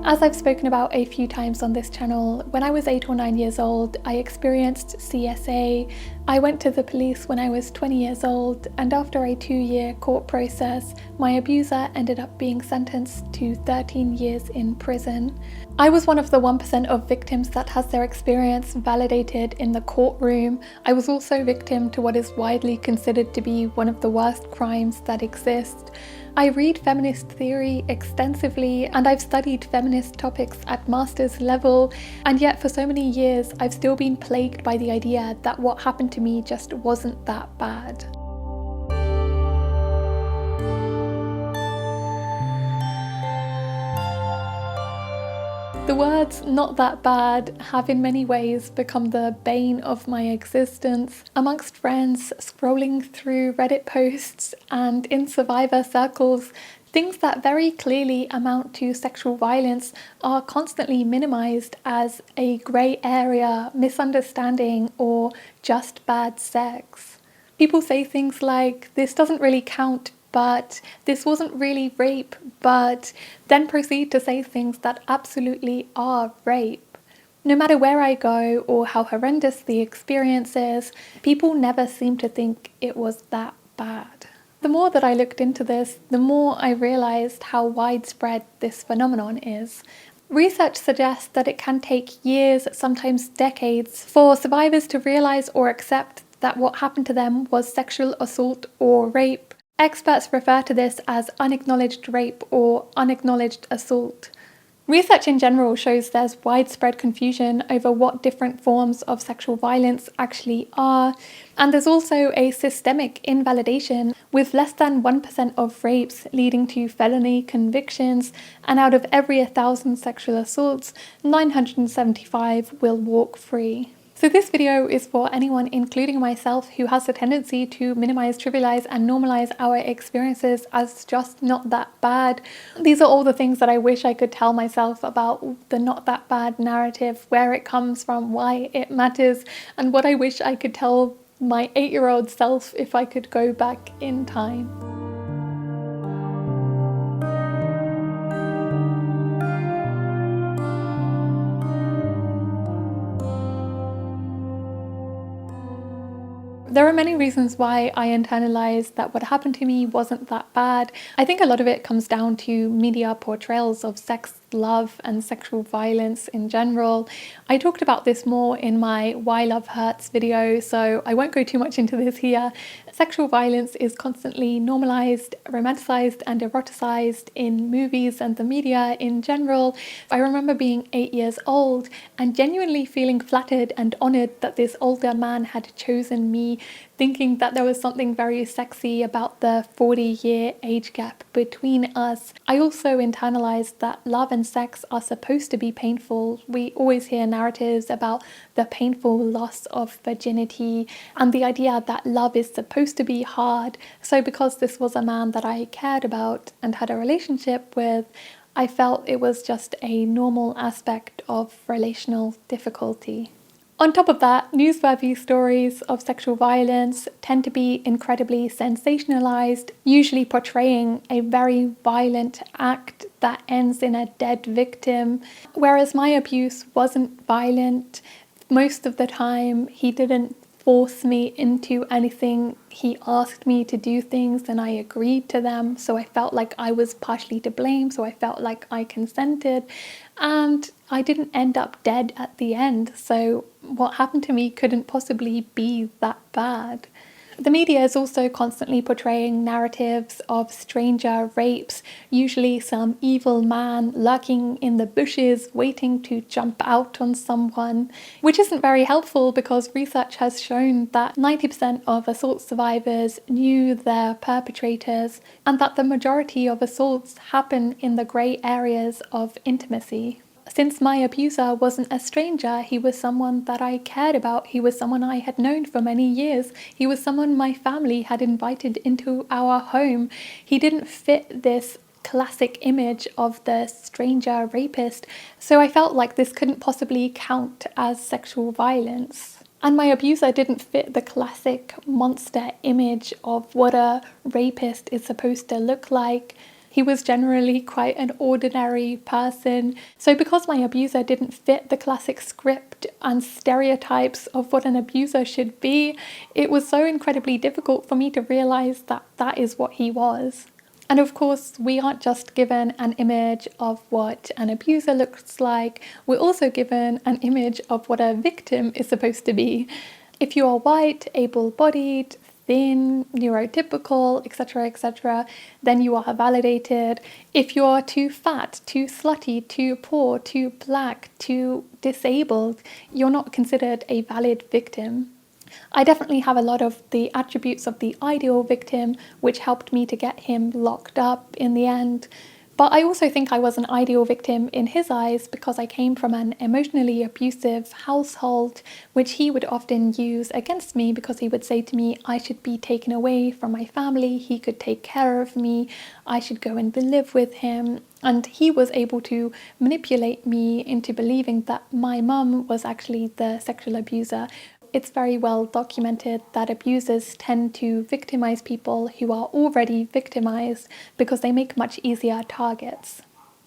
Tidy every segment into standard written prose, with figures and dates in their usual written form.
As I've spoken about a few times on this channel, when I was 8 or 9 years old, I experienced CSA. I went to the police when I was 20 years old, and after a 2-year court process, my abuser ended up being sentenced to 13 years in prison. I was one of the 1% of victims that has their experience validated in the courtroom. I was also victim to what is widely considered to be one of the worst crimes that exist. I read feminist theory extensively, and I've studied feminist topics at master's level, and yet for so many years I've still been plagued by the idea that what happened to me just wasn't that bad. The words "not that bad" have in many ways become the bane of my existence. Amongst friends, scrolling through Reddit posts, and in survivor circles, things that very clearly amount to sexual violence are constantly minimized as a grey area, misunderstanding, or just bad sex. People say things like, "This doesn't really count," but "this wasn't really rape," but then proceed to say things that absolutely are rape. No matter where I go or how horrendous the experience is, people never seem to think it was that bad. The more that I looked into this, the more I realized how widespread this phenomenon is. Research suggests that it can take years, sometimes decades, for survivors to realize or accept that what happened to them was sexual assault or rape. Experts refer to this as unacknowledged rape or unacknowledged assault. Research in general shows there's widespread confusion over what different forms of sexual violence actually are, and there's also a systemic invalidation, with less than 1% of rapes leading to felony convictions, and out of every 1,000 sexual assaults, 975 will walk free. So this video is for anyone, including myself, who has a tendency to minimize, trivialize, and normalize our experiences as just not that bad. These are all the things that I wish I could tell myself about the not that bad narrative, where it comes from, why it matters, and what I wish I could tell my 8-year-old self if I could go back in time. There are many reasons why I internalized that what happened to me wasn't that bad. I think a lot of it comes down to media portrayals of sex, love, and sexual violence in general. I talked about this more in my Why Love Hurts video, so I won't go too much into this here. Sexual violence is constantly normalized, romanticized, and eroticized in movies and the media in general. I remember being 8 years old and genuinely feeling flattered and honored that this older man had chosen me, thinking that there was something very sexy about the 40-year age gap between us. I also internalized that love and sex are supposed to be painful. We always hear narratives about the painful loss of virginity and the idea that love is supposed to be hard. So because this was a man that I cared about and had a relationship with, I felt it was just a normal aspect of relational difficulty. On top of that, newsworthy stories of sexual violence tend to be incredibly sensationalized, usually portraying a very violent act that ends in a dead victim. Whereas my abuse wasn't violent. Most of the time, he didn't force me into anything. He asked me to do things and I agreed to them, so I felt like I was partially to blame, so I felt like I consented, and I didn't end up dead at the end, so what happened to me couldn't possibly be that bad. The media is also constantly portraying narratives of stranger rapes, usually some evil man lurking in the bushes waiting to jump out on someone, which isn't very helpful because research has shown that 90% of assault survivors knew their perpetrators, and that the majority of assaults happen in the grey areas of intimacy. Since my abuser wasn't a stranger, he was someone that I cared about. He was someone I had known for many years. He was someone my family had invited into our home. He didn't fit this classic image of the stranger rapist, so I felt like this couldn't possibly count as sexual violence. And my abuser didn't fit the classic monster image of what a rapist is supposed to look like. He was generally quite an ordinary person. So because my abuser didn't fit the classic script and stereotypes of what an abuser should be, it was so incredibly difficult for me to realize that that is what he was. And of course, we aren't just given an image of what an abuser looks like, we're also given an image of what a victim is supposed to be. If you are white, able-bodied, thin, neurotypical, etc., then you are validated. If you are too fat, too slutty, too poor, too black, too disabled, you're not considered a valid victim. I definitely have a lot of the attributes of the ideal victim, which helped me to get him locked up in the end. But I also think I was an ideal victim in his eyes because I came from an emotionally abusive household, which he would often use against me because he would say to me, I should be taken away from my family, he could take care of me, I should go and live with him. And he was able to manipulate me into believing that my mum was actually the sexual abuser. It's very well documented that abusers tend to victimize people who are already victimized because they make much easier targets.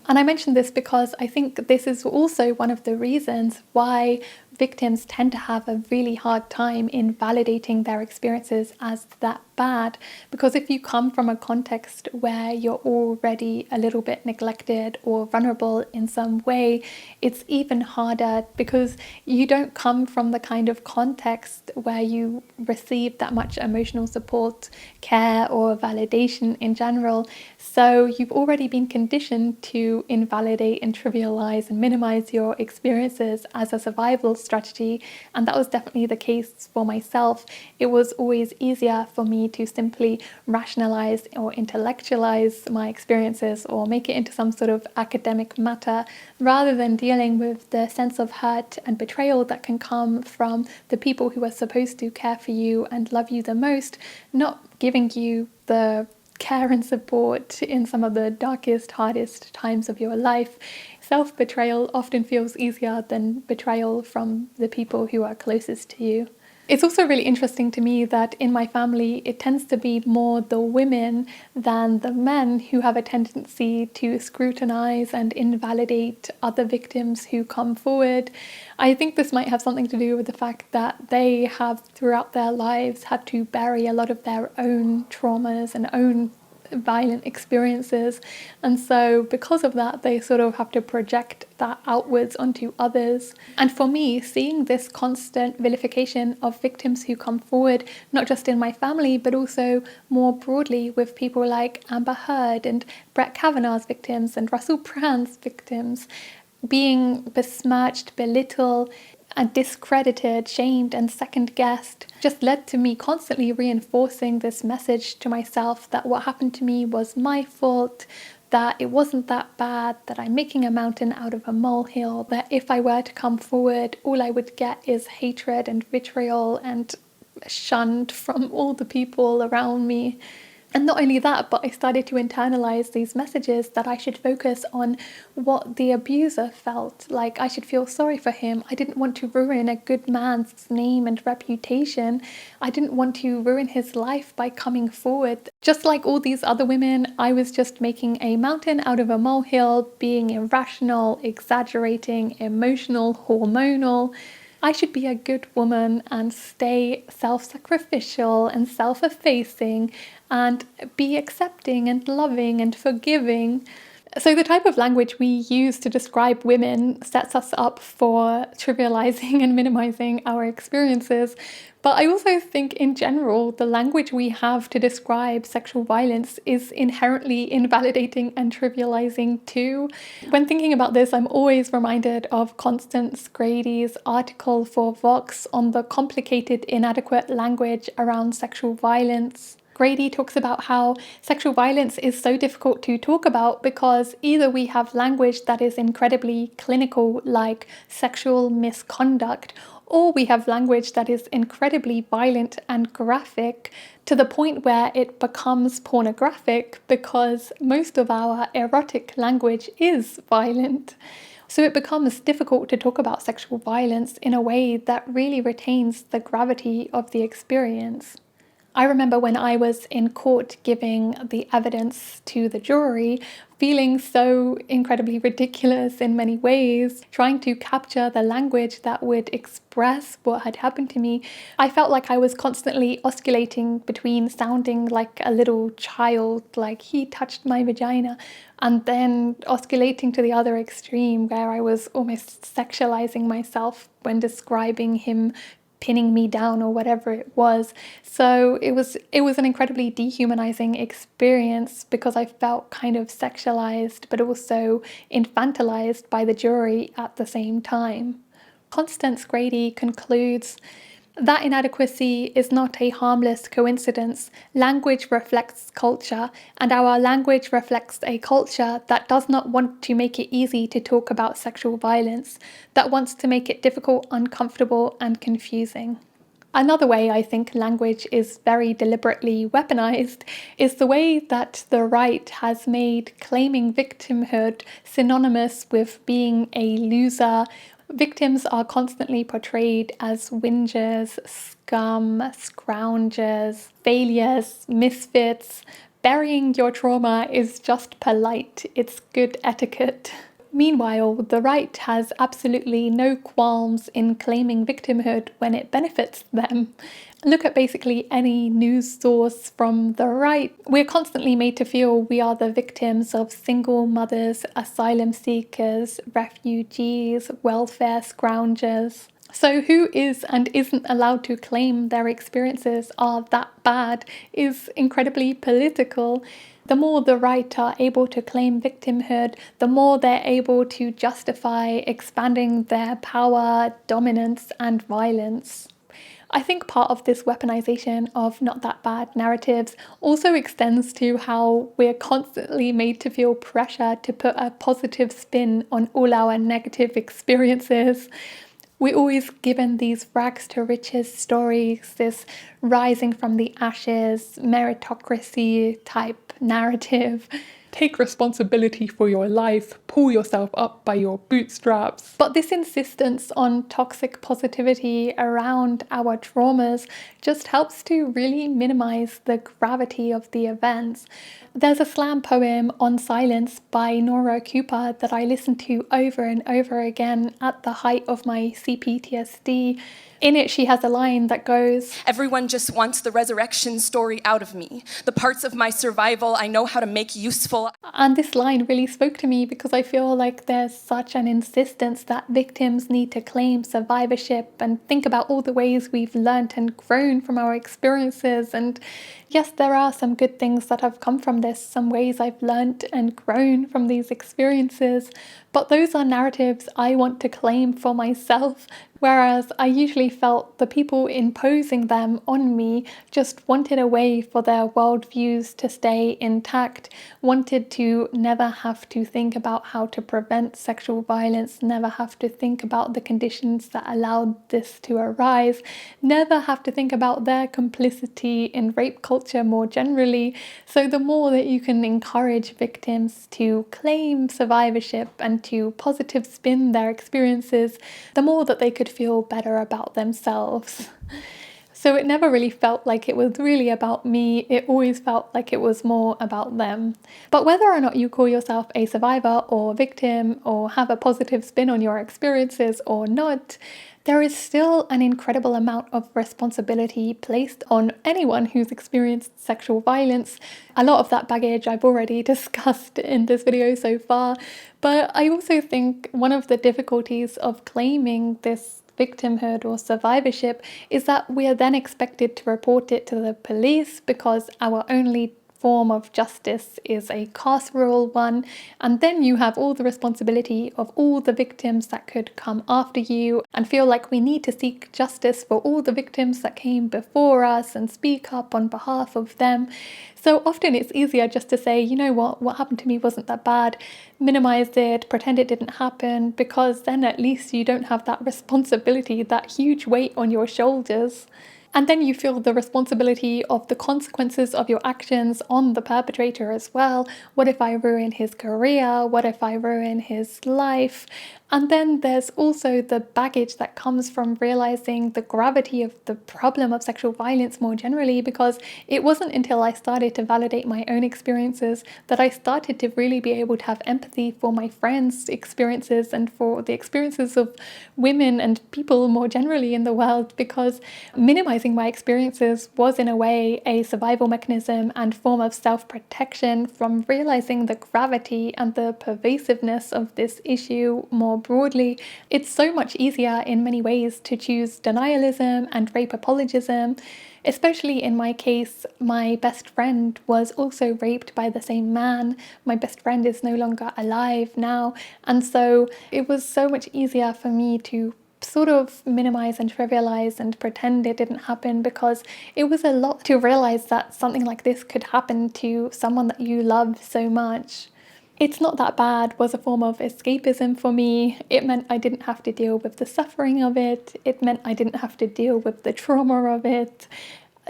And I mention this because I think this is also one of the reasons why victims tend to have a really hard time in validating their experiences as that bad. Because if you come from a context where you're already a little bit neglected or vulnerable in some way, it's even harder because you don't come from the kind of context where you receive that much emotional support, care, or validation in general. So you've already been conditioned to invalidate and trivialize and minimize your experiences as a survival strategy. And that was definitely the case for myself. It was always easier for me to simply rationalize or intellectualize my experiences or make it into some sort of academic matter rather than dealing with the sense of hurt and betrayal that can come from the people who are supposed to care for you and love you the most, not giving you the care and support in some of the darkest, hardest times of your life. Self-betrayal often feels easier than betrayal from the people who are closest to you. It's also really interesting to me that in my family, it tends to be more the women than the men who have a tendency to scrutinize and invalidate other victims who come forward. I think this might have something to do with the fact that they have throughout their lives had to bury a lot of their own traumas and own violent experiences, and so because of that they sort of have to project that outwards onto others. And for me, seeing this constant vilification of victims who come forward, not just in my family but also more broadly with people like Amber Heard and Brett Kavanaugh's victims and Russell Brand's victims, being besmirched, belittled and discredited, shamed and second-guessed, just led to me constantly reinforcing this message to myself that what happened to me was my fault, that it wasn't that bad, that I'm making a mountain out of a molehill, that if I were to come forward, all I would get is hatred and vitriol and shunned from all the people around me. And not only that, but I started to internalize these messages that I should focus on what the abuser felt. Like I should feel sorry for him. I didn't want to ruin a good man's name and reputation. I didn't want to ruin his life by coming forward. Just like all these other women, I was just making a mountain out of a molehill, being irrational, exaggerating, emotional, hormonal. I should be a good woman and stay self-sacrificial and self-effacing and be accepting and loving and forgiving. So the type of language we use to describe women sets us up for trivializing and minimizing our experiences. But I also think in general, the language we have to describe sexual violence is inherently invalidating and trivializing too. When thinking about this, I'm always reminded of Constance Grady's article for Vox on the complicated, inadequate language around sexual violence. Grady talks about how sexual violence is so difficult to talk about because either we have language that is incredibly clinical, like sexual misconduct, or we have language that is incredibly violent and graphic to the point where it becomes pornographic because most of our erotic language is violent. So it becomes difficult to talk about sexual violence in a way that really retains the gravity of the experience. I remember when I was in court giving the evidence to the jury, feeling so incredibly ridiculous in many ways, trying to capture the language that would express what had happened to me. I felt like I was constantly oscillating between sounding like a little child, like he touched my vagina, and then oscillating to the other extreme where I was almost sexualizing myself when describing him pinning me down or whatever it was. So it was an incredibly dehumanizing experience because I felt kind of sexualized but also infantilized by the jury at the same time. Constance Grady concludes, that inadequacy is not a harmless coincidence. Language reflects culture, and our language reflects a culture that does not want to make it easy to talk about sexual violence, that wants to make it difficult, uncomfortable, and confusing. Another way I think language is very deliberately weaponized is the way that the right has made claiming victimhood synonymous with being a loser. Victims are constantly portrayed as whingers, scum, scroungers, failures, misfits. Burying your trauma is just polite, it's good etiquette. Meanwhile, the right has absolutely no qualms in claiming victimhood when it benefits them. Look at basically any news source from the right. We're constantly made to feel we are the victims of single mothers, asylum seekers, refugees, welfare scroungers. So who is and isn't allowed to claim their experiences are that bad is incredibly political. The more the right are able to claim victimhood, the more they're able to justify expanding their power, dominance, and violence. I think part of this weaponization of not that bad narratives also extends to how we're constantly made to feel pressure to put a positive spin on all our negative experiences. We're always given these rags to riches stories, this rising from the ashes, meritocracy type narrative. Take responsibility for your life, pull yourself up by your bootstraps. But this insistence on toxic positivity around our traumas just helps to really minimize the gravity of the events. There's a slam poem on silence by Nora Cooper that I listened to over and over again at the height of my CPTSD. In it, she has a line that goes, "Everyone just wants the resurrection story out of me. The parts of my survival I know how to make useful." And this line really spoke to me because I feel like there's such an insistence that victims need to claim survivorship and think about all the ways we've learnt and grown from our experiences. And yes, there are some good things that have come from this, some ways I've learnt and grown from these experiences, but those are narratives I want to claim for myself. Whereas I usually felt the people imposing them on me just wanted a way for their worldviews to stay intact, wanted to never have to think about how to prevent sexual violence, never have to think about the conditions that allowed this to arise, never have to think about their complicity in rape culture more generally. So the more that you can encourage victims to claim survivorship and to positive spin their experiences, the more that they could feel better about themselves. So it never really felt like it was really about me, it always felt like it was more about them. But whether or not you call yourself a survivor or victim or have a positive spin on your experiences or not, there is still an incredible amount of responsibility placed on anyone who's experienced sexual violence. A lot of that baggage I've already discussed in this video so far, but I also think one of the difficulties of claiming this victimhood or survivorship is that we are then expected to report it to the police because our only form of justice is a carceral one, and then you have all the responsibility of all the victims that could come after you and feel like we need to seek justice for all the victims that came before us and speak up on behalf of them. So often it's easier just to say, you know what happened to me wasn't that bad, minimize it, pretend it didn't happen, because then at least you don't have that responsibility, that huge weight on your shoulders. And then you feel the responsibility of the consequences of your actions on the perpetrator as well. What if I ruin his career? What if I ruin his life? And then there's also the baggage that comes from realizing the gravity of the problem of sexual violence more generally, because it wasn't until I started to validate my own experiences that I started to really be able to have empathy for my friends' experiences and for the experiences of women and people more generally in the world, because minimizing my experiences was in a way a survival mechanism and form of self-protection from realizing the gravity and the pervasiveness of this issue more broadly. It's so much easier in many ways to choose denialism and rape apologism. Especially in my case, my best friend was also raped by the same man. My best friend is no longer alive now. And so it was so much easier for me to sort of minimize and trivialize and pretend it didn't happen, because it was a lot to realize that something like this could happen to someone that you love so much. It's not that bad was a form of escapism for me. It meant I didn't have to deal with the suffering of it. It meant I didn't have to deal with the trauma of it.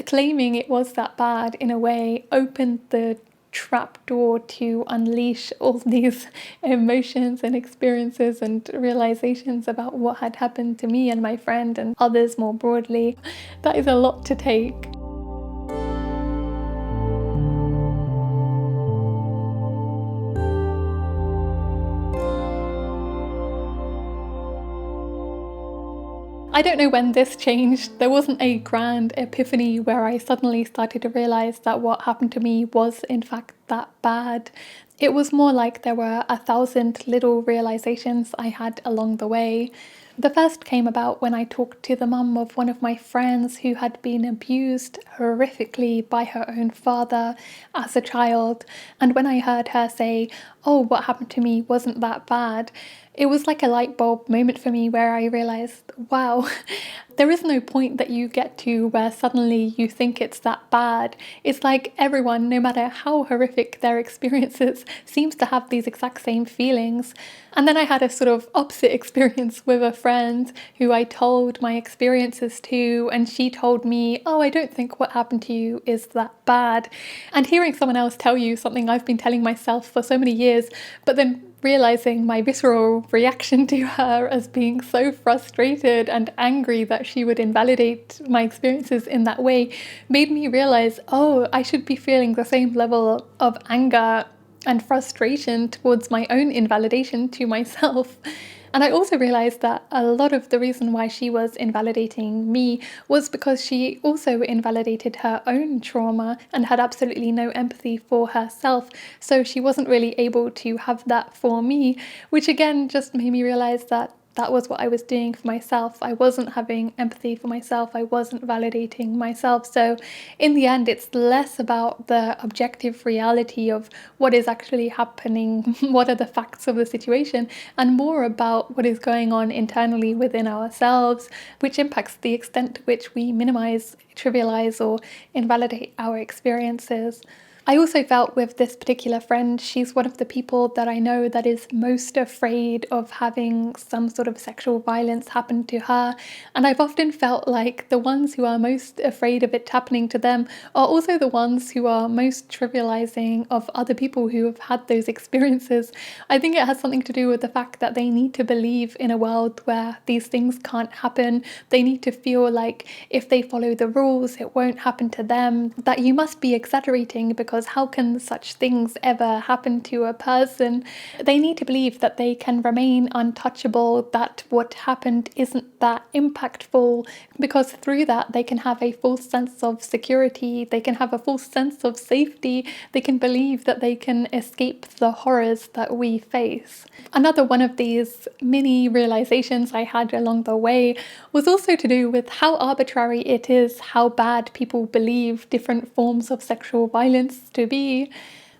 Claiming it was that bad, in a way, opened the trapdoor to unleash all these emotions and experiences and realizations about what had happened to me and my friend and others more broadly. That is a lot to take. I don't know when this changed. There wasn't a grand epiphany where I suddenly started to realize that what happened to me was in fact that bad. It was more like there were 1,000 little realizations I had along the way. The first came about when I talked to the mum of one of my friends who had been abused horrifically by her own father as a child. And when I heard her say, "Oh, what happened to me wasn't that bad," it was like a light bulb moment for me where I realized, wow, there is no point that you get to where suddenly you think it's that bad. It's like everyone, no matter how horrific their experiences, seems to have these exact same feelings. And then I had a sort of opposite experience with a friend who I told my experiences to, and she told me, "Oh, I don't think what happened to you is that bad." And hearing someone else tell you something I've been telling myself for so many years, but then realizing my visceral reaction to her as being so frustrated and angry that she would invalidate my experiences in that way, made me realize, oh, I should be feeling the same level of anger and frustration towards my own invalidation to myself. And I also realized that a lot of the reason why she was invalidating me was because she also invalidated her own trauma and had absolutely no empathy for herself. So she wasn't really able to have that for me, which again just made me realize that that was what I was doing for myself. I wasn't having empathy for myself. I wasn't validating myself. So in the end, it's less about the objective reality of what is actually happening, what are the facts of the situation, and more about what is going on internally within ourselves, which impacts the extent to which we minimize, trivialize, or invalidate our experiences. I also felt with this particular friend, she's one of the people that I know that is most afraid of having some sort of sexual violence happen to her. And I've often felt like the ones who are most afraid of it happening to them are also the ones who are most trivializing of other people who have had those experiences. I think it has something to do with the fact that they need to believe in a world where these things can't happen. They need to feel like if they follow the rules, it won't happen to them, that you must be exaggerating because how can such things ever happen to a person? They need to believe that they can remain untouchable, that what happened isn't that impactful, because through that they can have a false sense of security, they can have a false sense of safety, they can believe that they can escape the horrors that we face. Another one of these mini realizations I had along the way was also to do with how arbitrary it is how bad people believe different forms of sexual violence to be.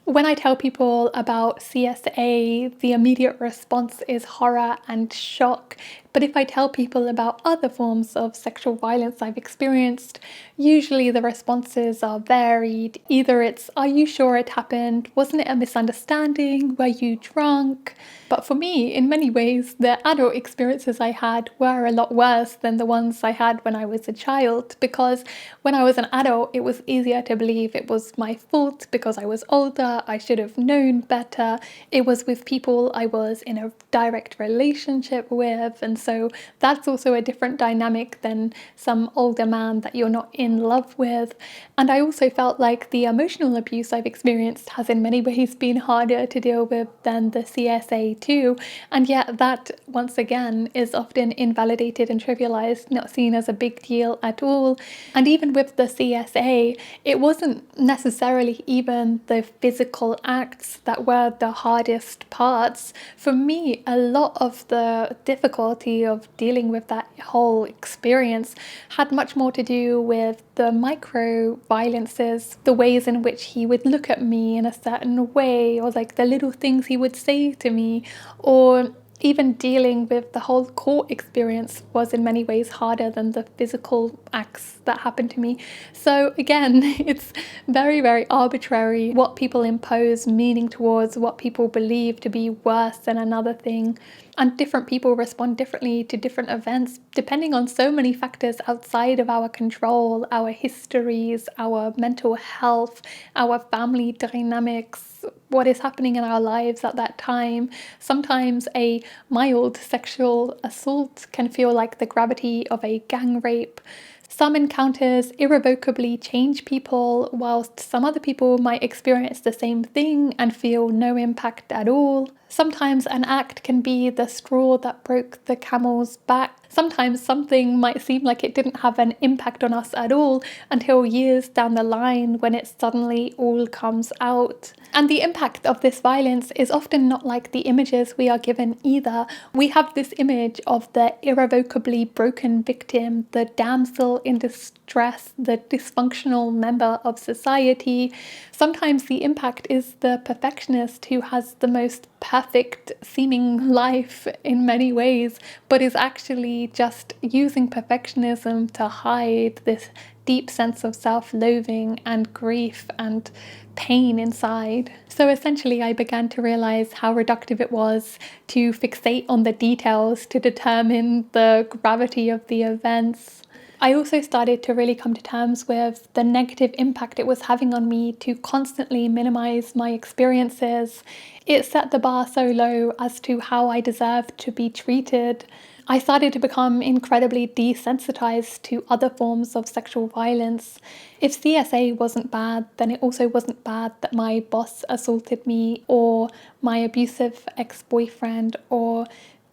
When I tell people about CSA, the immediate response is horror and shock. But if I tell people about other forms of sexual violence I've experienced, usually the responses are varied. Either it's, are you sure it happened? Wasn't it a misunderstanding? Were you drunk? But for me, in many ways, the adult experiences I had were a lot worse than the ones I had when I was a child, because when I was an adult, it was easier to believe it was my fault because I was older, I should have known better. It was with people I was in a direct relationship with, and so that's also a different dynamic than some older man that you're not in love with. And I also felt like the emotional abuse I've experienced has in many ways been harder to deal with than the CSA too, and yet that once again is often invalidated and trivialized, not seen as a big deal at all. And even with the CSA, it wasn't necessarily even the physical acts that were the hardest parts. For me, a lot of the difficulty of dealing with that whole experience had much more to do with the micro violences, the ways in which he would look at me in a certain way, or like the little things he would say to me, or even dealing with the whole court experience was in many ways harder than the physical acts that happened to me. So again, it's very, very arbitrary what people impose meaning towards, what people believe to be worse than another thing. And different people respond differently to different events depending on so many factors outside of our control, our histories, our mental health, our family dynamics, what is happening in our lives at that time. Sometimes a mild sexual assault can feel like the gravity of a gang rape. Some encounters irrevocably change people, whilst some other people might experience the same thing and feel no impact at all. Sometimes an act can be the straw that broke the camel's back. Sometimes something might seem like it didn't have an impact on us at all until years down the line when it suddenly all comes out. And the impact of this violence is often not like the images we are given either. We have this image of the irrevocably broken victim, the damsel in distress, the dysfunctional member of society. Sometimes the impact is the perfectionist who has the most perfect seeming life in many ways, but is actually just using perfectionism to hide this deep sense of self-loathing and grief and pain inside. So essentially, I began to realize how reductive it was to fixate on the details to determine the gravity of the events. I also started to really come to terms with the negative impact it was having on me to constantly minimize my experiences. It set the bar so low as to how I deserved to be treated. I started to become incredibly desensitized to other forms of sexual violence. If CSA wasn't bad, then it also wasn't bad that my boss assaulted me, or my abusive ex-boyfriend, or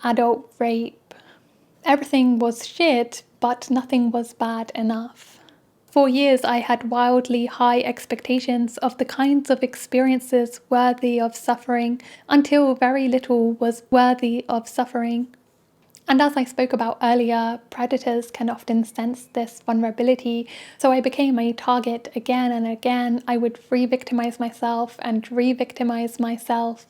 adult rape. Everything was shit, but nothing was bad enough. For years, I had wildly high expectations of the kinds of experiences worthy of suffering, until very little was worthy of suffering. And as I spoke about earlier, predators can often sense this vulnerability, so I became a target again and again. I would re-victimize myself and re-victimize myself.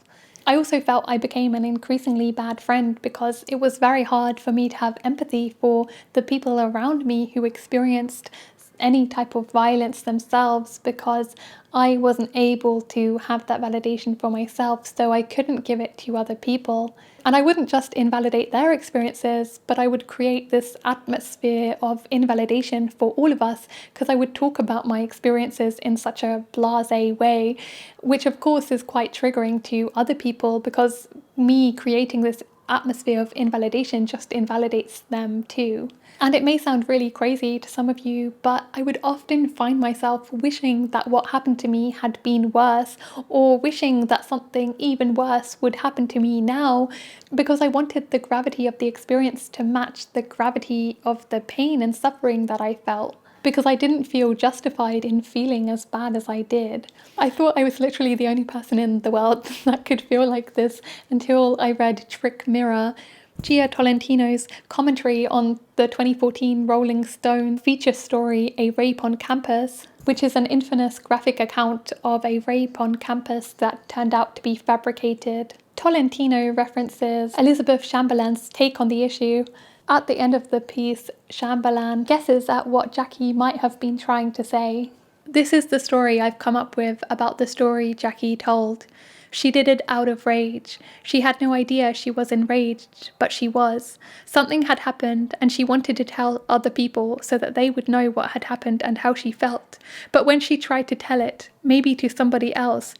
I also felt I became an increasingly bad friend because it was very hard for me to have empathy for the people around me who experienced any type of violence themselves, because I wasn't able to have that validation for myself, so I couldn't give it to other people. And I wouldn't just invalidate their experiences, but I would create this atmosphere of invalidation for all of us, because I would talk about my experiences in such a blasé way, which of course is quite triggering to other people, because me creating this atmosphere of invalidation just invalidates them too. And it may sound really crazy to some of you, but I would often find myself wishing that what happened to me had been worse, or wishing that something even worse would happen to me now, because I wanted the gravity of the experience to match the gravity of the pain and suffering that I felt, because I didn't feel justified in feeling as bad as I did. I thought I was literally the only person in the world that could feel like this until I read Trick Mirror, Gia Tolentino's commentary on the 2014 Rolling Stone feature story, A Rape on Campus, which is an infamous graphic account of a rape on campus that turned out to be fabricated. Tolentino references Elizabeth Chamberlain's take on the issue. At the end of the piece, Chamberlain guesses at what Jackie might have been trying to say. This is the story I've come up with about the story Jackie told. She did it out of rage. She had no idea she was enraged, but she was. Something had happened, and she wanted to tell other people so that they would know what had happened and how she felt. But when she tried to tell it, maybe to somebody else,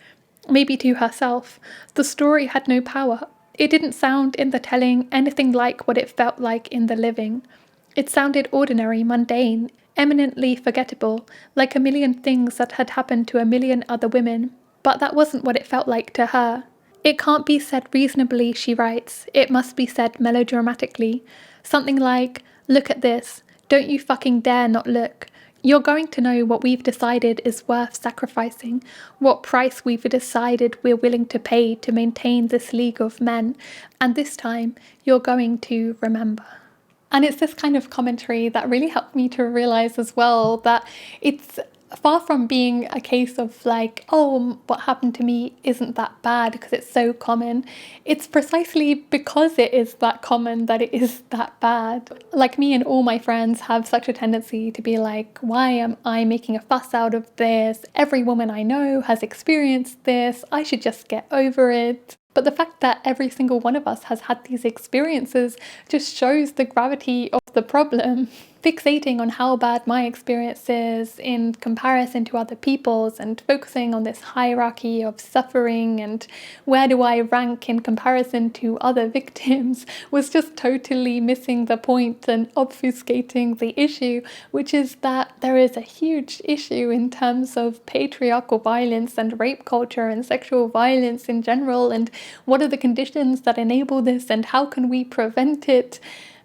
maybe to herself, the story had no power. It didn't sound in the telling anything like what it felt like in the living. It sounded ordinary, mundane, eminently forgettable, like a million things that had happened to a million other women. But that wasn't what it felt like to her. It can't be said reasonably, she writes. It must be said melodramatically. Something like, look at this. Don't you fucking dare not look. You're going to know what we've decided is worth sacrificing, what price we've decided we're willing to pay to maintain this league of men, and this time you're going to remember. And it's this kind of commentary that really helped me to realize as well that it's far from being a case of like, oh, what happened to me isn't that bad because it's so common. It's precisely because it is that common that it is that bad. Like me and all my friends have such a tendency to be like, why am I making a fuss out of this? Every woman I know has experienced this. I should just get over it. But the fact that every single one of us has had these experiences just shows the gravity of the problem. Fixating on how bad my experience is in comparison to other people's and focusing on this hierarchy of suffering and where do I rank in comparison to other victims was just totally missing the point and obfuscating the issue, which is that there is a huge issue in terms of patriarchal violence and rape culture and sexual violence in general, and what are the conditions that enable this and how can we prevent it.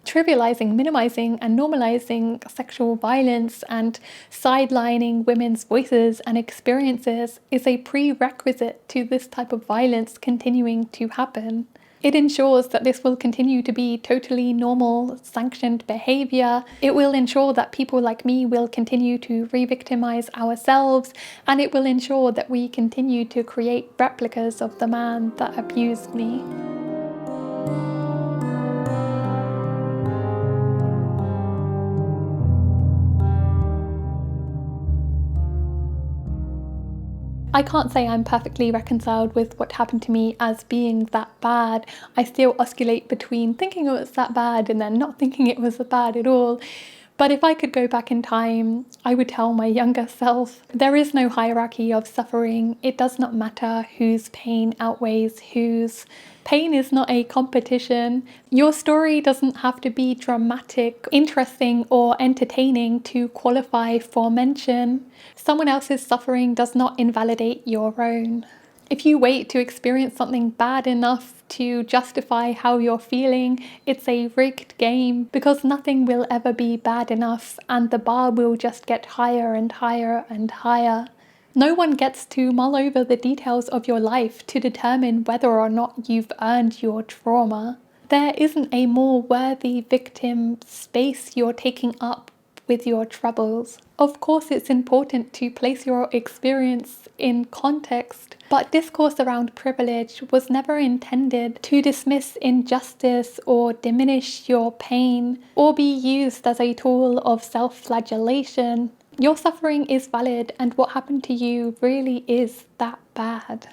Trivializing, minimizing, and normalizing sexual violence and sidelining women's voices and experiences is a prerequisite to this type of violence continuing to happen. It ensures that this will continue to be totally normal, sanctioned behavior. It will ensure that people like me will continue to re-victimize ourselves, and it will ensure that we continue to create replicas of the man that abused me. I can't say I'm perfectly reconciled with what happened to me as being that bad. I still oscillate between thinking it was that bad and then not thinking it was bad at all. But if I could go back in time, I would tell my younger self, there is no hierarchy of suffering. It does not matter whose pain outweighs whose. Pain is not a competition. Your story doesn't have to be dramatic, interesting, or entertaining to qualify for mention. Someone else's suffering does not invalidate your own. If you wait to experience something bad enough to justify how you're feeling, it's a rigged game, because nothing will ever be bad enough and the bar will just get higher and higher and higher. No one gets to mull over the details of your life to determine whether or not you've earned your trauma. There isn't a more worthy victim space you're taking up with your troubles. Of course, it's important to place your experience in context, but discourse around privilege was never intended to dismiss injustice or diminish your pain or be used as a tool of self-flagellation. Your suffering is valid, and what happened to you really is that bad.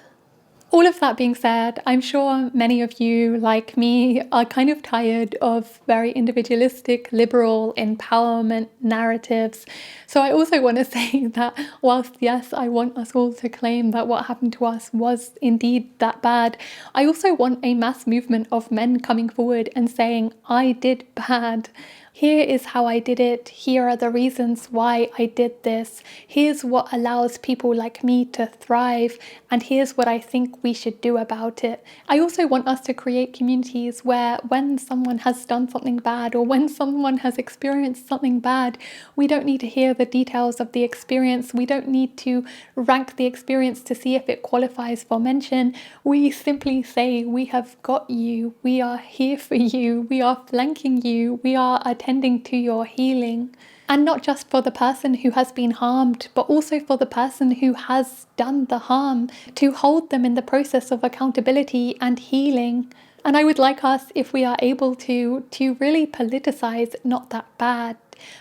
All of that being said, I'm sure many of you, like me, are kind of tired of very individualistic, liberal empowerment narratives. So I also want to say that whilst, yes, I want us all to claim that what happened to us was indeed that bad, I also want a mass movement of men coming forward and saying, I did bad. Here is how I did it. Here are the reasons why I did this. Here's what allows people like me to thrive. And here's what I think we should do about it. I also want us to create communities where when someone has done something bad or when someone has experienced something bad, we don't need to hear the details of the experience. We don't need to rank the experience to see if it qualifies for mention. We simply say, we have got you. We are here for you. We are flanking you. We are attending to your healing. And not just for the person who has been harmed, but also for the person who has done the harm, to hold them in the process of accountability and healing. And I would like us, if we are able to really politicize Not That Bad.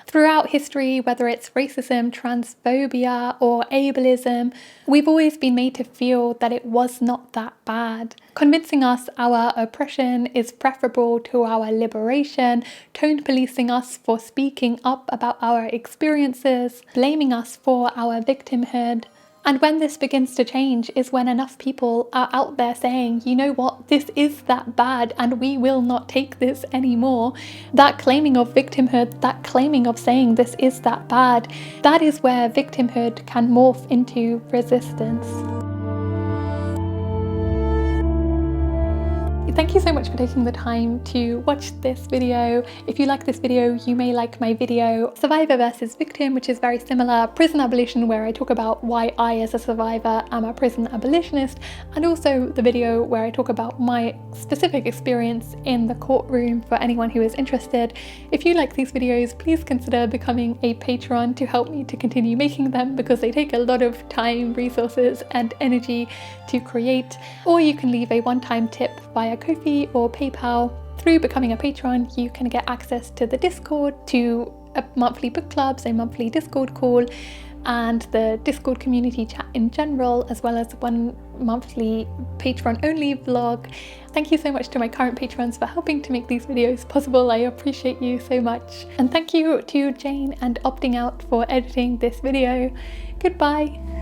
Throughout history, whether it's racism, transphobia, or ableism, we've always been made to feel that it was not that bad, convincing us our oppression is preferable to our liberation, tone policing us for speaking up about our experiences, blaming us for our victimhood. And when this begins to change is when enough people are out there saying, you know what, this is that bad and we will not take this anymore. That claiming of victimhood, that claiming of saying this is that bad, that is where victimhood can morph into resistance. Thank you so much for taking the time to watch this video. If you like this video, you may like my video Survivor versus Victim, which is very similar, prison abolition, where I talk about why I as a survivor am a prison abolitionist, and also the video where I talk about my specific experience in the courtroom for anyone who is interested. If you like these videos, please consider becoming a patron to help me to continue making them, because they take a lot of time, resources and energy to create. Or you can leave a one-time tip via Ko-fi or PayPal. Through becoming a patron, you can get access to the Discord, to a monthly book clubs, a monthly Discord call, and the Discord community chat in general, as well as one monthly Patron-only vlog. Thank you so much to my current patrons for helping to make these videos possible. I appreciate you so much. And thank you to Jane and Opting Out for editing this video. Goodbye.